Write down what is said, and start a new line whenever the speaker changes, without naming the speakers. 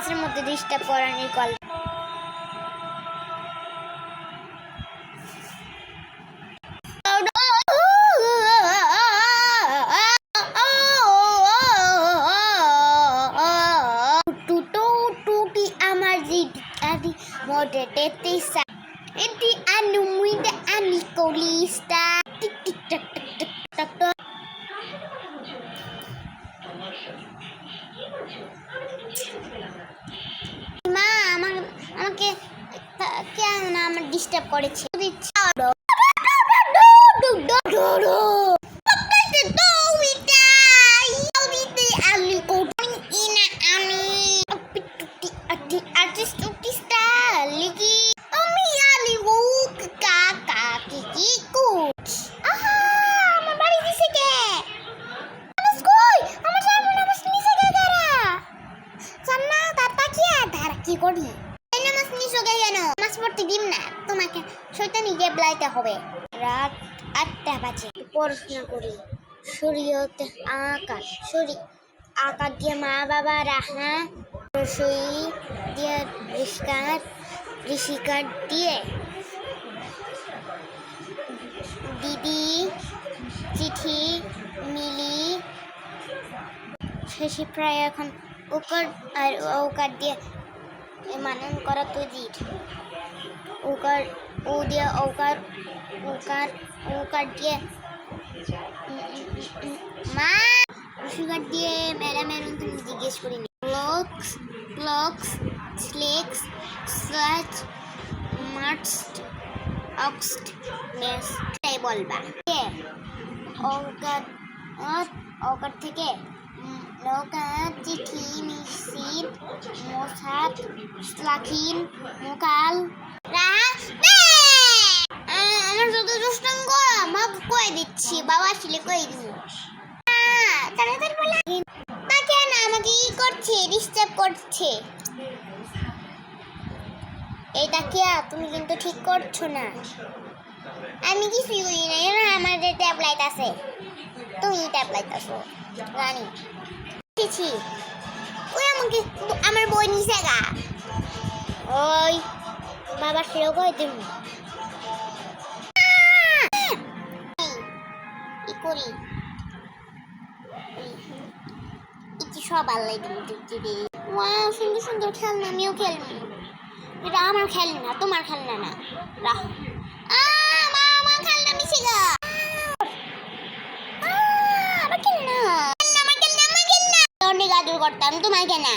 মাঝে মধ্যে disturb করানি call. টুটি আমার জিডি মডে তেতিসা এটি আনু মুইদে আনি কলিস্টা টিক টিক টাক টাক টাক টাক। মা আমাকে কেন আমার ডিস্টার্ব করেছে। কি করি নামাজ নিছো কেন? নামাজ পড়তে দিম না তোমাকে, শয়তানি গেবলাইতে হবে। রাত 8টা বাজে, পড়াশোনা করি। শরীয়ত আকাশ শরী আকাশ দিয়ে মা বাবা রাহা, রসই দিয়ে ঋষিকার দিয়ে দিদি, চিঠি, মিলি, শেষে প্রায় এখন ওকার আর ওকার দিয়ে মানন করা তুজির ওকার ও দিয়ে ওকার ওকার ওকার দিয়ে মা সুগার দিয়ে ম্যাডামের তুমি জিজ্ঞেস করিনি। ব্লকস ব্লকস স্লেক্স স্লাচ মার্চড অক্সড মেস তাই বলবা। ওকার ওকার থেকে নৌকা, চিঠি, মিছিল, মোসাদ, স্লাখিন, মোকাল, আমার যত দুষ্টাঙ্গ মা কয়ে দিচ্ছি, বাবা আসলে কয়ে দিব। তাড়াতাড়ি বলে তা কেন আমাকে ই করছে, ডিস্টার্ব করছে। এইটা কে? তুমি কিন্তু ঠিক করছো না। আমি কিছুই করি না, আমাদের ট্যাবলেট আছে, তুমি ট্যাবলেট আছো রানী। ওই আমাকে আমার বই নিছে গা, ওই বাবা সেও কই তুমি কি করি কি সব আল্লাহ দিদি। ওয়াও সুন্দর সুন্দর খেলনা, আমিও খেলবো। এটা আমার খেলনা, তোমার খেলনা না। রাহ মা খেলনা নিছে গা, আমার খেলনা। অনেক আদর করতাম তোমাকে না।